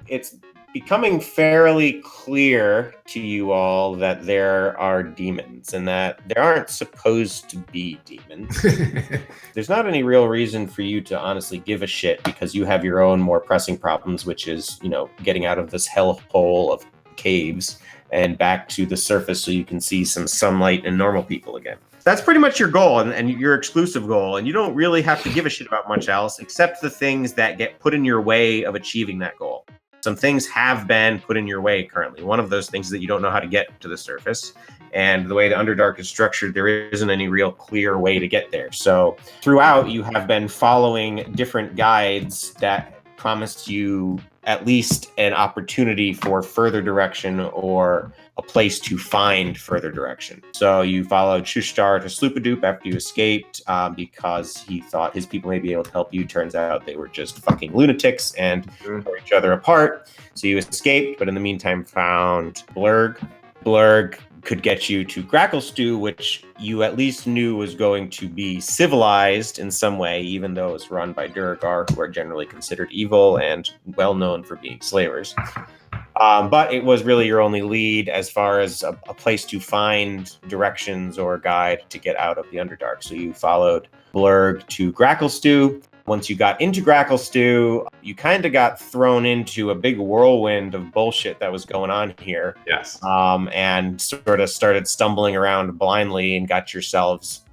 it's becoming fairly clear to you all that there are demons and that there aren't supposed to be demons. There's not any real reason for you to honestly give a shit because you have your own more pressing problems, which is, getting out of this hellhole of caves and back to the surface so you can see some sunlight and normal people again. That's pretty much your goal and your exclusive goal. And you don't really have to give a shit about much else except the things that get put in your way of achieving that goal. Some things have been put in your way currently. One of those things is that you don't know how to get to the surface. And the way the Underdark is structured, there isn't any real clear way to get there. So throughout, you have been following different guides that promised you at least an opportunity for further direction or a place to find further direction. So you followed Shushtar to Sloopadoop after you escaped because he thought his people may be able to help you. Turns out they were just fucking lunatics and tore each other apart. So you escaped, but in the meantime found Blurg. Blurg could get you to Gracklstew, which you at least knew was going to be civilized in some way, even though it's run by Duergar, who are generally considered evil and well known for being slavers. But it was really your only lead as far as a place to find directions or a guide to get out of the Underdark. So you followed Blurg to Gracklstew. Once you got into Gracklstew, you kind of got thrown into a big whirlwind of bullshit that was going on here. Yes. And sort of started stumbling around blindly and got yourselves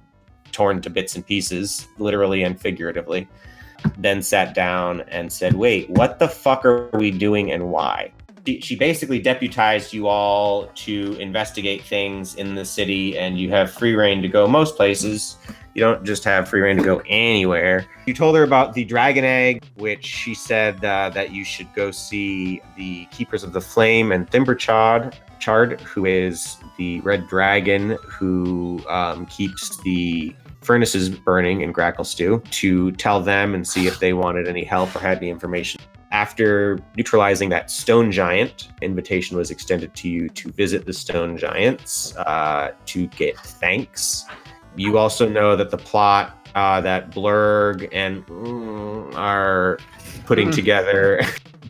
torn to bits and pieces, literally and figuratively. Then sat down and said, wait, what the fuck are we doing and why? She basically deputized you all to investigate things in the city, and you have free reign to go most places. You don't just have free reign to go anywhere. You told her about the dragon egg, which she said that you should go see the Keepers of the Flame and Thimberchard, who is the red dragon who keeps the furnaces burning in Gracklstew, to tell them and see if they wanted any help or had any information. After neutralizing that stone giant, invitation was extended to you to visit the stone giants to get thanks. You also know that the plot that Blurg and are putting together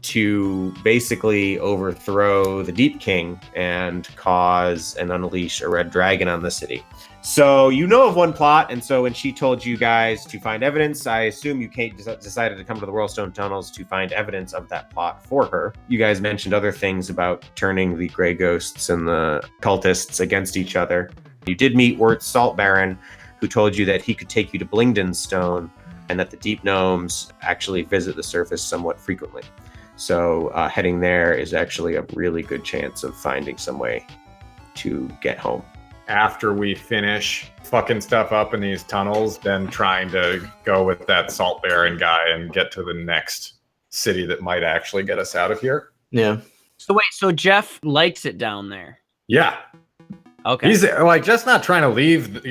to basically overthrow the Deep King and cause and unleash a red dragon on the city. So you know of one plot, and so when she told you guys to find evidence, I assume you decided to come to the Whirlstone Tunnels to find evidence of that plot for her. You guys mentioned other things about turning the Grey Ghosts and the cultists against each other. You did meet Wirt Saltbaron, who told you that he could take you to Blingden Stone and that the Deep Gnomes actually visit the surface somewhat frequently. So heading there is actually a really good chance of finding some way to get home. After we finish fucking stuff up in these tunnels, then trying to go with that Salt Baron guy and get to the next city that might actually get us out of here. Yeah. So wait, so Jeff likes it down there? Yeah. Okay. He's like just not trying to leave,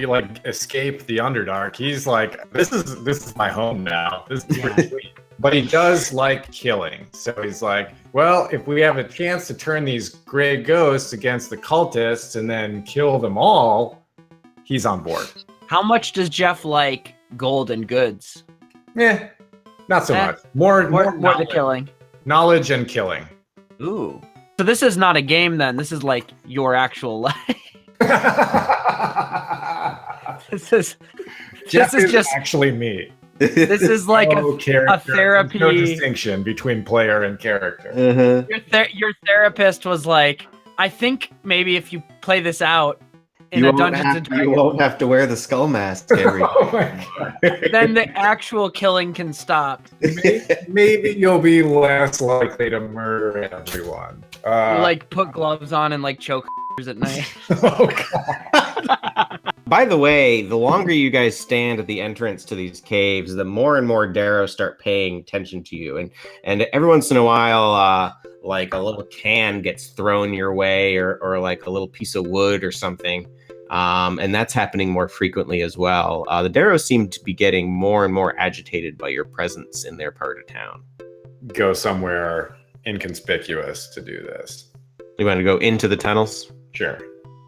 escape the Underdark. He's like, this is my home now. This is pretty sweet. But he does like killing. So he's like, well, if we have a chance to turn these gray ghosts against the cultists and then kill them all, he's on board. How much does Jeff like gold and goods? Not so much. More the killing. Knowledge and killing. Ooh. So this is not a game then. This is like your actual life. This is just actually me. This is like a therapy. There's no distinction between player and character. Your therapist was like, I think maybe if you play this out in a Dungeons and Dragons, you won't have to wear the skull mask every Oh my God. then the actual killing can stop. Maybe you'll be less likely to murder everyone. You like put gloves on and like choke at night. Oh God. By the way, the longer you guys stand at the entrance to these caves, the more and more Darrow start paying attention to you. And every once in a while, like a little can gets thrown your way or like a little piece of wood or something. And that's happening more frequently as well. The Darrows seem to be getting more and more agitated by your presence in their part of town. Go somewhere inconspicuous to do this. You want to go into the tunnels? Sure.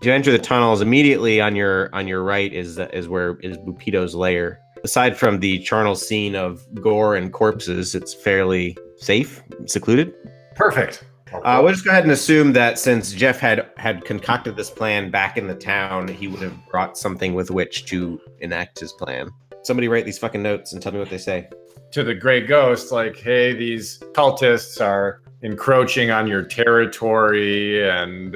You enter the tunnels immediately. On your right is Bupito's lair. Aside from the charnel scene of gore and corpses, it's fairly safe, secluded. Perfect. We'll just go ahead and assume that since Jeff had concocted this plan back in the town, he would have brought something with which to enact his plan. Somebody write these fucking notes and tell me what they say. To the Grey Ghost, like, hey, these cultists are encroaching on your territory, and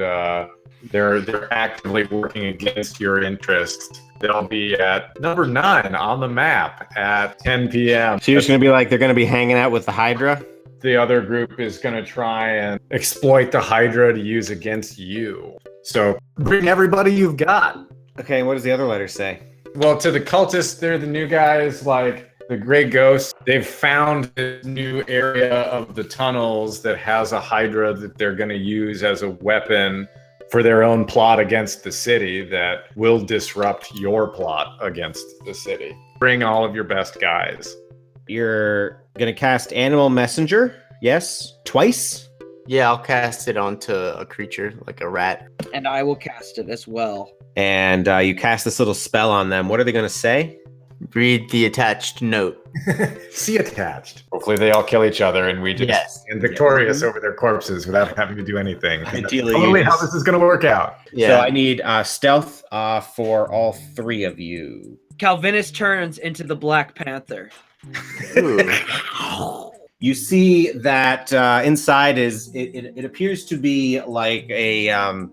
they're actively working against your interests. They'll be at number 9 on the map at 10 p.m. So you're just going to be like, they're going to be hanging out with the Hydra? The other group is going to try and exploit the Hydra to use against you. So bring everybody you've got. Okay, and what does the other letter say? Well, to the cultists, they're the new guys, like the Grey Ghost. They've found this new area of the tunnels that has a Hydra that they're going to use as a weapon for their own plot against the city that will disrupt your plot against the city. Bring all of your best guys. You're going to cast Animal Messenger, yes? Twice? Yeah, I'll cast it onto a creature, like a rat. And I will cast it as well. And you cast this little spell on them. What are they going to say? Read the attached note. See attached. Hopefully they all kill each other and we just stand victorious over their corpses without having to do anything. Ideally, Totally you how this is going to work out. Yeah. So I need stealth for all 3 of you. Calvinus turns into the Black Panther. You see that inside it appears to be like a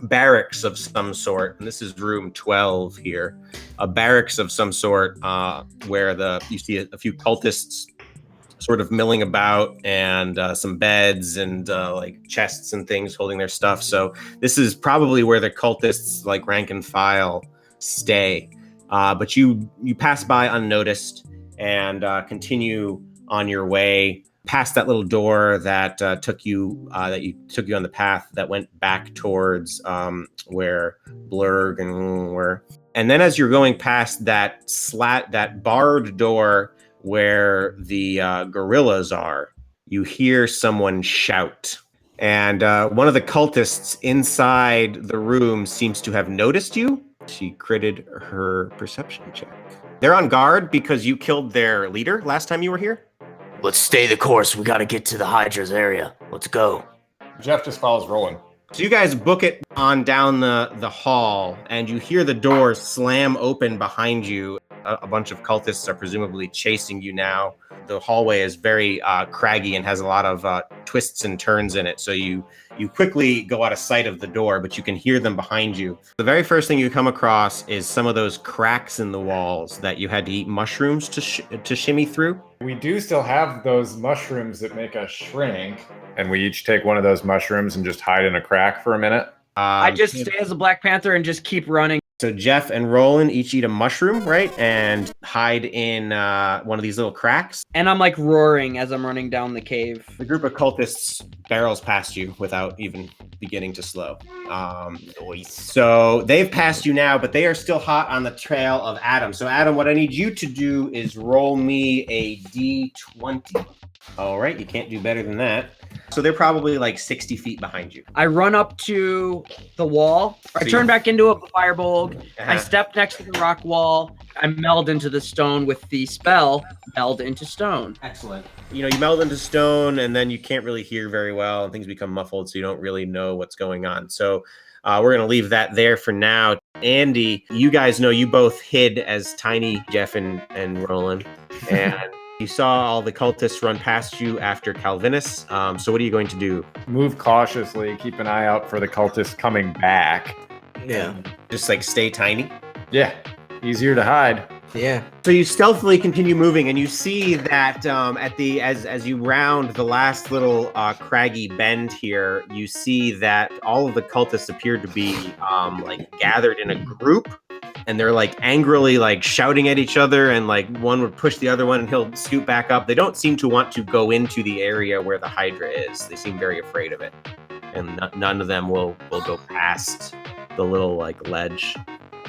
barracks of some sort, and this is room 12 here. A barracks of some sort where you see a few cultists sort of milling about, and some beds and like chests and things holding their stuff. So this is probably where the cultists, like rank and file, stay. But you pass by unnoticed and continue on your way past that little door that took you on the path that went back towards where Blurg and were. And then as you're going past that barred door where the gorillas are, you hear someone shout. And one of the cultists inside the room seems to have noticed you. She critted her perception check. They're on guard because you killed their leader last time you were here. Let's stay the course. We got to get to the Hydra's area. Let's go. Jeff just follows Roland. So you guys book it on down the hall, and you hear the door slam open behind you. A bunch of cultists are presumably chasing you now. The hallway is very craggy and has a lot of twists and turns in it. So you quickly go out of sight of the door, but you can hear them behind you. The very first thing you come across is some of those cracks in the walls that you had to eat mushrooms to shimmy through. We do still have those mushrooms that make us shrink, and we each take one of those mushrooms and just hide in a crack for a minute. I just stay as a Black Panther and just keep running. So Jeff and Roland each eat a mushroom, right? And hide in one of these little cracks. And I'm like roaring as I'm running down the cave. The group of cultists barrels past you without even beginning to slow. So they've passed you now, but they are still hot on the trail of Adam. So Adam, what I need you to do is roll me a D20. All right, you can't do better than that. So they're probably like 60 feet behind you. I run up to the wall. I turn back into a firebolt. I step next to the rock wall. I meld into the stone with the spell, meld into stone. Excellent. You meld into stone, and then you can't really hear very well, and things become muffled, so you don't really know what's going on. So we're going to leave that there for now. Andy, you guys know you both hid as Tiny, Jeff, and Roland. And you saw all the cultists run past you after Calvinus. So what are you going to do? Move cautiously, keep an eye out for the cultists coming back. Yeah. Just like stay tiny? Yeah, easier to hide. Yeah. So you stealthily continue moving, and you see that as you round the last little craggy bend here, you see that all of the cultists appear to be like gathered in a group, and they're like angrily like shouting at each other, and like one would push the other one and he'll scoot back up. They don't seem to want to go into the area where the Hydra is. They seem very afraid of it, and none of them will go past the little like ledge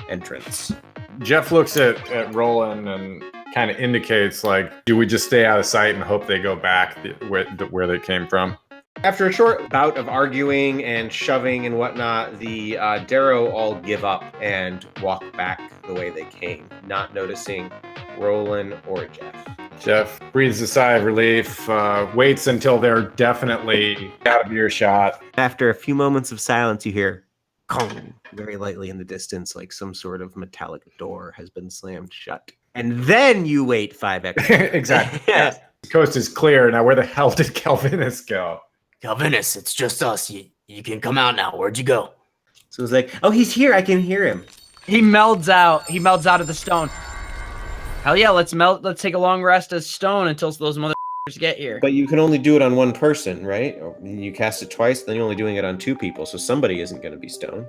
entrance. Jeff looks at Roland and kind of indicates, like, do we just stay out of sight and hope they go back where they came from? After a short bout of arguing and shoving and whatnot, the Darrow all give up and walk back the way they came, not noticing Roland or Jeff. Jeff breathes a sigh of relief, waits until they're definitely out of earshot. After a few moments of silence, you hear "Kong" very lightly in the distance, like some sort of metallic door has been slammed shut. And then you wait 5 extra. Exactly. Yes. The coast is clear. Now, where the hell did Calvinus go? Calvinus, it's just us. You can come out now. Where'd you go? So it's like, oh, he's here. I can hear him. He melds out. He melds out of the stone. Hell yeah, let's take a long rest as stone until those motherfuckers get here. But you can only do it on one person, right? Or you cast it twice, then you're only doing it on 2 people. So somebody isn't going to be stone.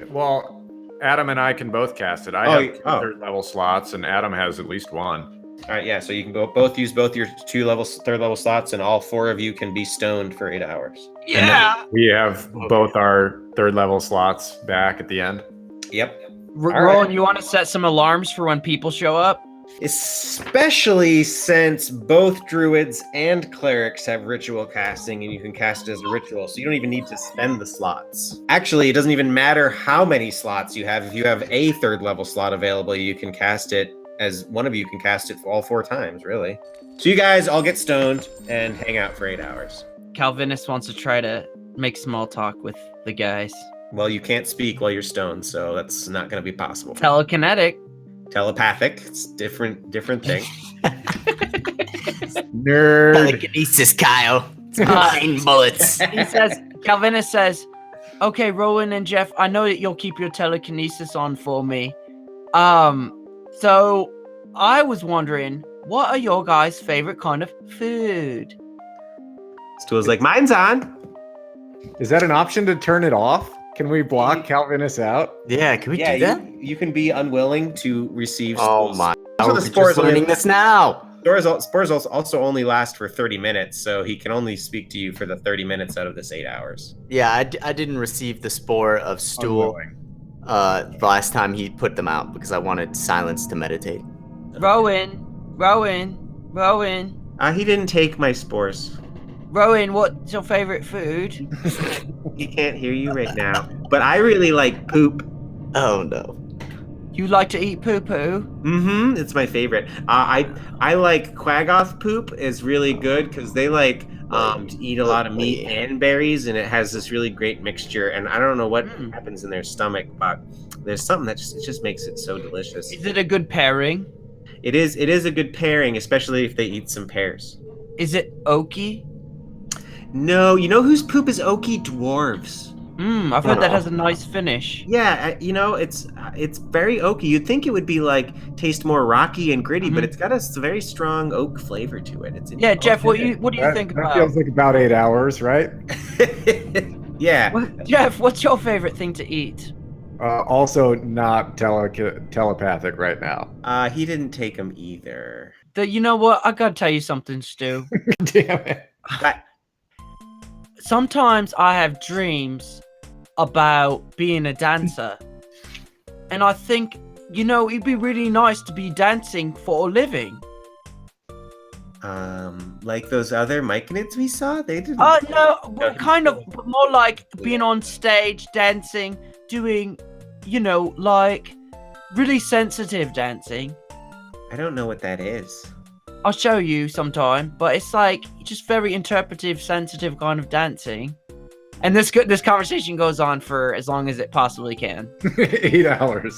Well, Adam and I can both cast it. I have 2 third-level slots, and Adam has at least 1. All right, yeah. So you can both use both your 3rd level slots, and all 4 of you can be stoned for 8 hours. Yeah. We have both our 3rd-level slots back at the end. Yep. Roland, you want to set some alarms for when people show up? Especially since both druids and clerics have ritual casting, and you can cast it as a ritual, so you don't even need to spend the slots. Actually, it doesn't even matter how many slots you have. If you have a 3rd level slot available, you can cast it as one of you can cast it for all 4 times, really. So you guys all get stoned and hang out for 8 hours. Calvinus wants to try to make small talk with the guys. Well, you can't speak while you're stoned, so that's not going to be possible. Telekinetic. Telepathic, it's different thing. Nerd. Telekinesis, Kyle. It's mind bullets. Calvinus says, okay, Rowan and Jeff, I know that you'll keep your telekinesis on for me. So I was wondering, what are your guys' favorite kind of food? Stu's like, mine's on. Is that an option to turn it off? Can we block Calvinus out? Yeah, can we do that? You can be unwilling to receive Oh spores. my! So the We're spores just learning this now. Spores also only last for 30 minutes, so he can only speak to you for the 30 minutes out of this 8 hours. Yeah, I didn't receive the spore of stool the last time he put them out because I wanted silence to meditate. Rowan. He didn't take my spores. Rowan, what's your favorite food? He can't hear you right now. But I really like poop. Oh no. You like to eat poo-poo? Mm-hmm. It's my favorite. I like Quaggoth poop is really good because they like to eat a lot of meat and berries, and it has this really great mixture. And I don't know what happens in their stomach, but there's something that just makes it so delicious. Is it a good pairing? It is a good pairing, especially if they eat some pears. Is it oaky? No, you know whose poop is oaky? Dwarves. I've heard that has a nice finish. Yeah, it's very oaky. You'd think it would be taste more rocky and gritty, but it's got a very strong oak flavor to it. Yeah, Jeff, what do you think that about? feels like about 8 hours, right? Yeah. Jeff, what's your favorite thing to eat? Also not telepathic right now. He didn't take them either. You know what? I gotta tell you something, Stu. Damn it. Sometimes I have dreams about being a dancer. And I think, it'd be really nice to be dancing for a living. Like those other Myconids we saw? They didn't. No, kind of more like being on stage, dancing, doing, really sensitive dancing. I don't know what that is. I'll show you sometime, but it's just very interpretive, sensitive kind of dancing. And this conversation goes on for as long as it possibly can. 8 hours.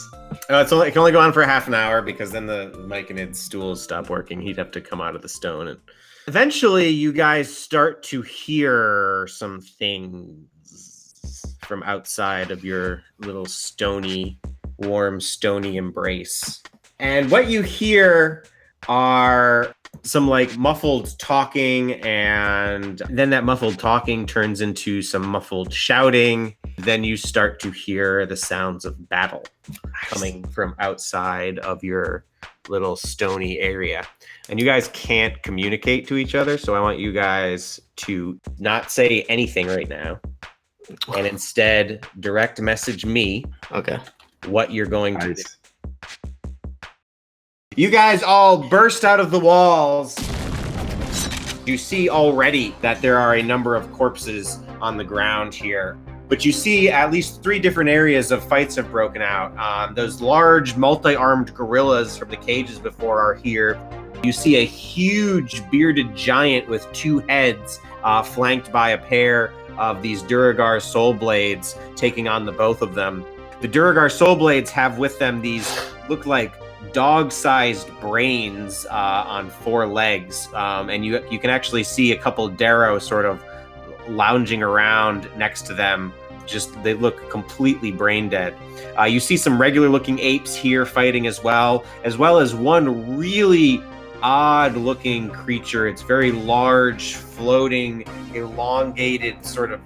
It can only go on for half an hour because then the Myconid stools stop working. He'd have to come out of the stone. And eventually you guys start to hear some things from outside of your little warm stony embrace. And what you hear are some muffled talking, and then that muffled talking turns into some muffled shouting. Then you start to hear the sounds of battle coming from outside of your little stony area. And you guys can't communicate to each other, so I want you guys to not say anything right now and instead direct message me what you're going to do. You guys all burst out of the walls. You see already that there are a number of corpses on the ground here. But you see at least 3 different areas of fights have broken out. Those large multi-armed gorillas from the cages before are here. You see a huge bearded giant with 2 heads flanked by a pair of these Duragar Soul Blades taking on the both of them. The Duragar Soul Blades have with them these look like dog-sized brains on 4 legs. And you can actually see a couple Darrow sort of lounging around next to them. Just they look completely brain dead. You see some regular looking apes here fighting as well as one really odd looking creature. It's very large, floating, elongated sort of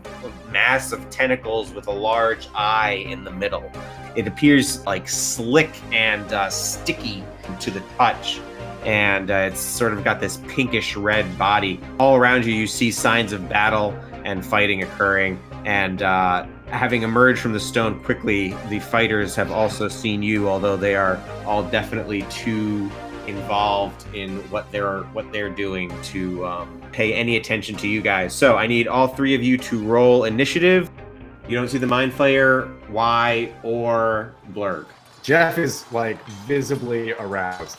mass of tentacles with a large eye in the middle. It appears like slick and sticky to the touch. And it's sort of got this pinkish red body. All around you, you see signs of battle and fighting occurring. And having emerged from the stone quickly, the fighters have also seen you, although they are all definitely too involved in what they're doing to pay any attention to you guys. So I need all 3 of you to roll initiative. You don't see the Mind Flayer, Y, or Blurg. Jeff is like visibly aroused.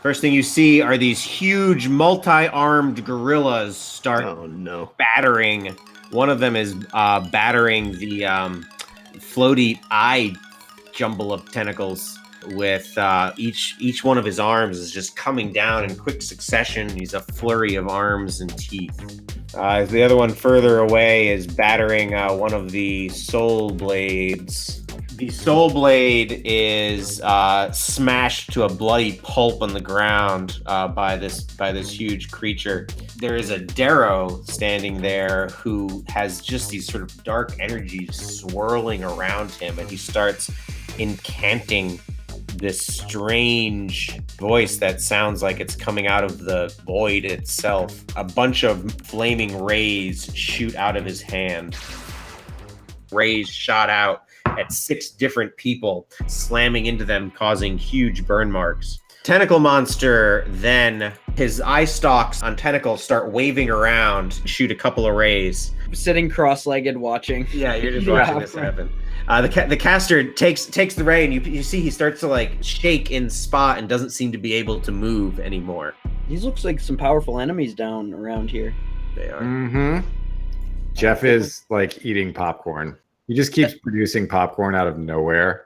First thing you see are these huge multi-armed gorillas start battering. One of them is battering the floaty eye jumble of tentacles with each one of his arms is just coming down in quick succession. He's a flurry of arms and teeth. The other one further away is battering one of the Soul Blades. The Soul Blade is smashed to a bloody pulp on the ground by this huge creature. There is a Darrow standing there who has just these sort of dark energies swirling around him, and he starts incanting this strange voice that sounds like it's coming out of the void itself. A bunch of flaming rays shoot out of his hand. Rays shot out at 6 different people, slamming into them, causing huge burn marks. Tentacle monster, then his eye stalks on tentacles start waving around, shoot a couple of rays. Sitting cross-legged watching. Yeah, you're just watching this happen. The caster takes the ray, and you see he starts to like shake in spot and doesn't seem to be able to move anymore. These looks like some powerful enemies down around here. They are. Mm-hmm. Jeff is like eating popcorn. He just keeps producing popcorn out of nowhere.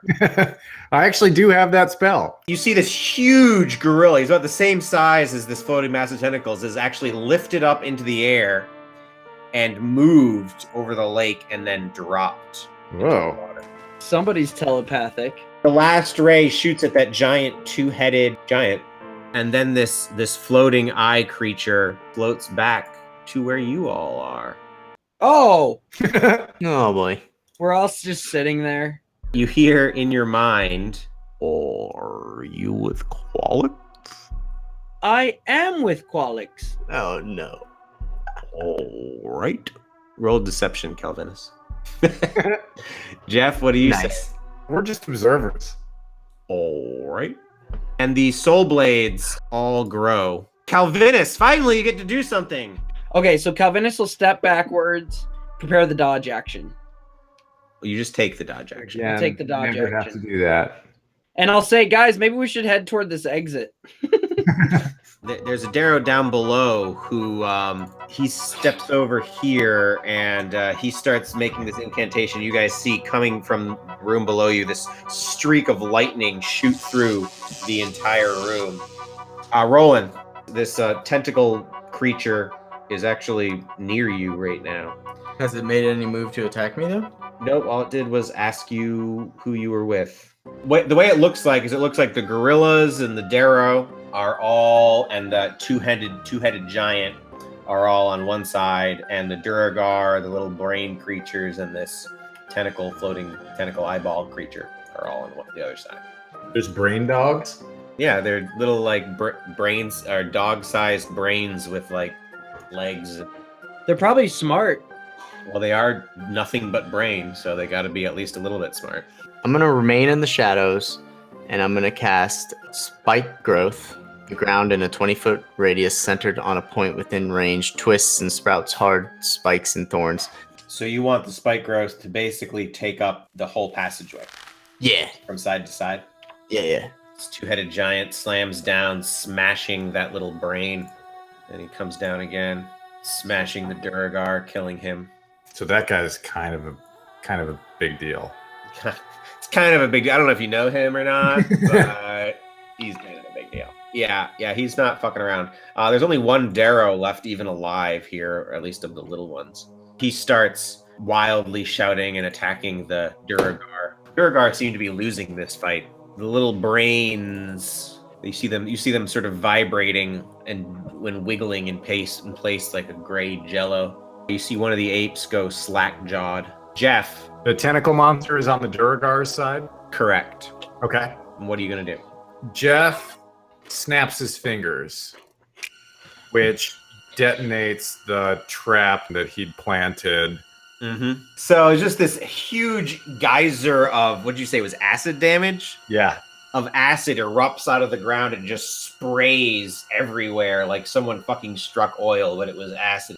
I actually do have that spell. You see this huge gorilla. He's about the same size as this floating mass of tentacles. Is actually lifted up into the air and moved over the lake and then dropped. Whoa. Somebody's telepathic. The last ray shoots at that giant 2-headed giant. And then this floating eye creature floats back to where you all are. Oh! Oh boy. We're all just sitting there. You hear in your mind, are you with Qualix? I am with Qualix. Oh no. All right. Roll deception, Calvinus. Jeff, what do you say? We're just observers. All right. And the Soul Blades all grow. Calvinus, finally you get to do something. Okay, so Calvinus will step backwards, prepare the dodge action. You just take the dodge action. Yeah, take the dodge never have action. to do that. And I'll say, guys, maybe we should head toward this exit. There's a Darrow down below who he steps over here and he starts making this incantation. You guys see coming from the room below you, this streak of lightning shoot through the entire room. Roland, this tentacle creature is actually near you right now. Has it made any move to attack me though? Nope, all it did was ask you who you were with. The way it looks like the gorillas and the Darrow are all, and the two-headed giant are all on one side, and the Duragar, the little brain creatures, and this floating tentacle eyeball creature are all on the other side. There's brain dogs. Yeah, they're little like brains, or dog-sized brains with like legs. They're probably smart. Well, they are nothing but brain, so they got to be at least a little bit smart. I'm gonna remain in the shadows, and I'm gonna cast Spike Growth The ground in a 20-foot radius centered on a point within range twists and sprouts hard spikes and thorns. So you want the spike growth to basically take up the whole passageway Yeah. from side to side? Yeah. This two-headed giant slams down, smashing that little brain. And he comes down again, smashing the Duragar, killing him. So that guy's kind of a big deal. It's kind of a big deal. I don't know if you know him or not, but he's kind of a big deal. Yeah, he's not fucking around. There's only one Darrow left even alive here, or at least of the little ones. He starts wildly shouting and attacking the Duragar. Duragar seem to be losing this fight. The little brains, you see them sort of vibrating and when wiggling in place like a gray jello. You see one of the apes go slack-jawed. Jeff. The tentacle monster is on the Duragar's side? Correct. Okay. And what are you going to do? Jeff snaps his fingers, which detonates the trap that he'd planted. Mm-hmm. So it's just this huge geyser of, what'd you say was acid damage? Yeah. Of acid erupts out of the ground and just sprays everywhere like someone fucking struck oil, but it was acid.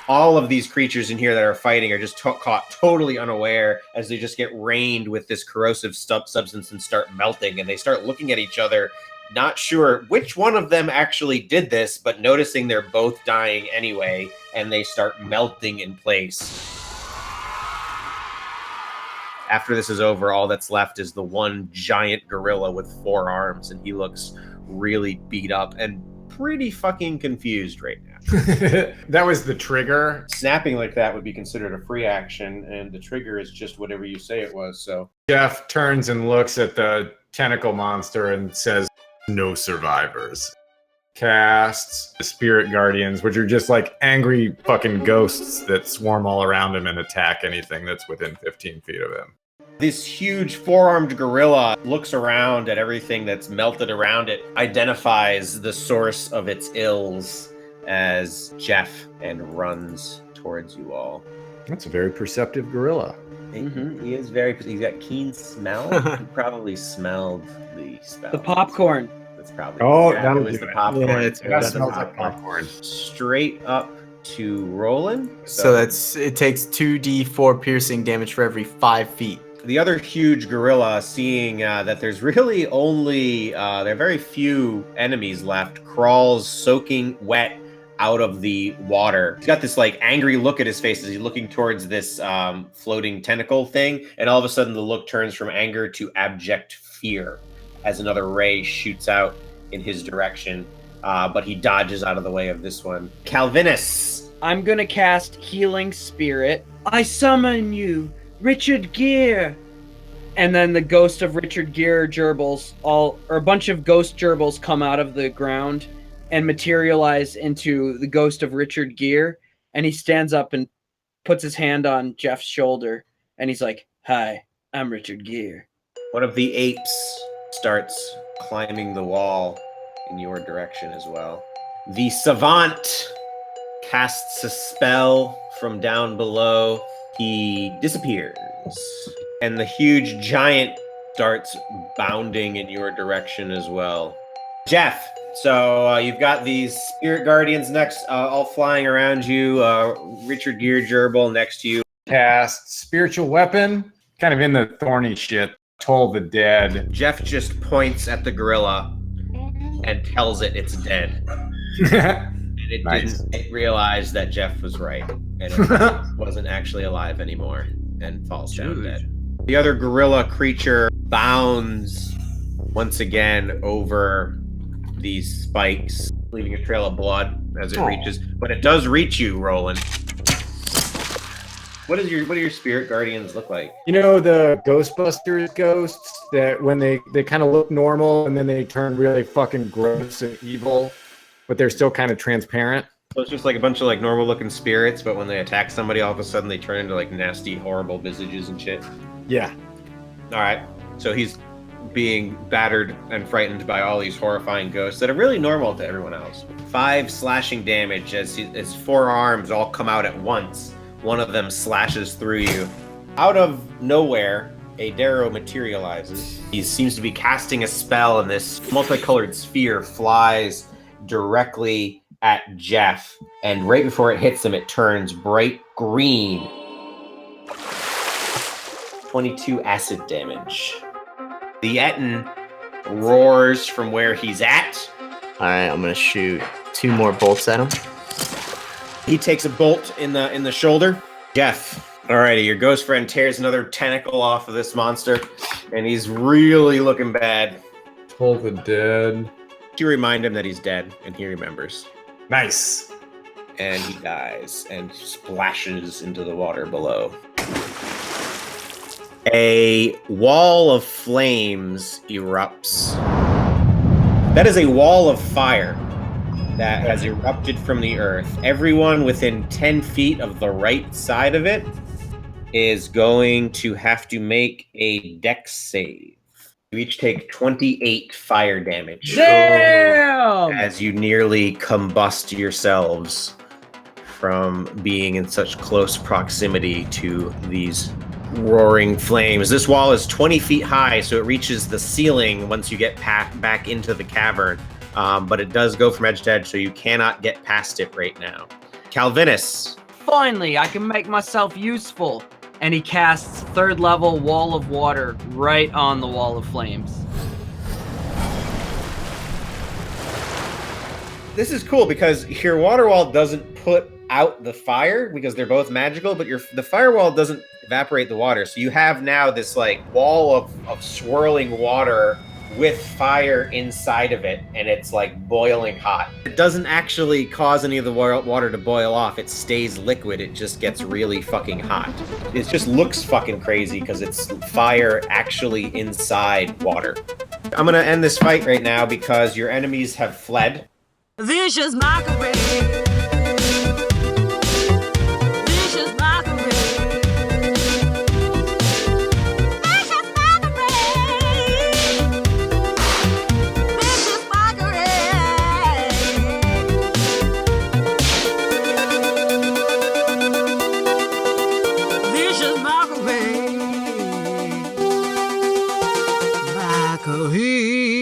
All of these creatures in here that are fighting are just caught totally unaware as they just get rained with this corrosive substance and start melting. And they start looking at each other, not sure which one of them actually did this, but noticing they're both dying anyway, and they start melting in place. After this is over, all that's left is the one giant gorilla with 4 arms, and he looks really beat up and pretty fucking confused right now. That was the trigger. Snapping like that would be considered a free action, and the trigger is just whatever you say it was, so. Jeff turns and looks at the tentacle monster and says, "No survivors." Casts the spirit guardians, which are just like angry fucking ghosts that swarm all around him and attack anything that's within 15 feet of him. This huge 4-armed gorilla looks around at everything that's melted around it, identifies the source of its ills as Jeff, and runs towards you all. That's a very perceptive gorilla. He is he's got keen smell. He probably smelled the spell. The popcorn. That's probably that'll it was do the it. popcorn. Yeah, That smells like popcorn. Straight up to Roland. So it takes 2d4 piercing damage for every 5 feet. The other huge gorilla, seeing that there's really only there are very few enemies left, crawls soaking wet out of the water. He's got this like angry look at his face as he's looking towards this floating tentacle thing, and all of a sudden the look turns from anger to abject fear as another ray shoots out in his direction, but he dodges out of the way of this one. Calvinus! I'm gonna cast Healing Spirit. I summon you, Richard Gere! And then the ghost of Richard Gere gerbils, a bunch of ghost gerbils come out of the ground and materialize into the ghost of Richard Gere, and he stands up and puts his hand on Jeff's shoulder, and he's like, "Hi, I'm Richard Gere." One of the apes starts climbing the wall in your direction as well. The savant casts a spell from down below. He disappears, and the huge giant starts bounding in your direction as well. Jeff! So you've got these spirit guardians next, all flying around you. Richard Gere gerbil next to you. Cast spiritual weapon, kind of in the thorny shit. Toll the dead. Jeff just points at the gorilla and tells it it's dead. And it Nice. didn't realize that Jeff was right, and it wasn't actually alive anymore, and falls down dead. The other gorilla creature bounds once again over these spikes, leaving a trail of blood as it reaches. But it does reach you, Roland. What do your spirit guardians look like? You know the Ghostbusters ghosts that when they kind of look normal and then they turn really fucking gross and evil, but they're still kind of transparent? So it's just like a bunch of like normal looking spirits, but when they attack somebody, all of a sudden they turn into like nasty, horrible visages and shit. Yeah. All right. So he's being battered and frightened by all these horrifying ghosts that are really normal to everyone else. 5 slashing damage as his 4 arms all come out at once. One of them slashes through you. Out of nowhere, a Darrow materializes. He seems to be casting a spell, and this multicolored sphere flies directly at Jeff. And right before it hits him, it turns bright green. 22 acid damage. The Etten roars from where he's at. All right, I'm gonna shoot 2 more bolts at him. He takes a bolt in the shoulder. Jeff, alrighty, your ghost friend tears another tentacle off of this monster, and he's really looking bad. Toll the dead. You remind him that he's dead, and he remembers. Nice. And he dies and splashes into the water below. A wall of flames erupts. That is a wall of fire that has erupted from the earth. Everyone within 10 feet of the right side of it is going to have to make a dex save. You each take 28 fire damage. Damn! As you nearly combust yourselves from being in such close proximity to these roaring flames. This wall is 20 feet high, so it reaches the ceiling once you get back into the cavern. But it does go from edge to edge, so you cannot get past it right now. Calvinus. Finally, I can make myself useful. And he casts 3rd level Wall of Water right on the Wall of Flames. This is cool because your water wall doesn't put out the fire because they're both magical, but the firewall doesn't evaporate the water. So you have now this like wall of swirling water with fire inside of it, and it's like boiling hot. It doesn't actually cause any of the water to boil off. It stays liquid. It just gets really fucking hot. It just looks fucking crazy because it's fire actually inside water. I'm gonna end this fight right now because your enemies have fled. Vicious mockery. Vicious mockery. Vicious mockery. Vicious mockery. Vicious mockery. Mockery.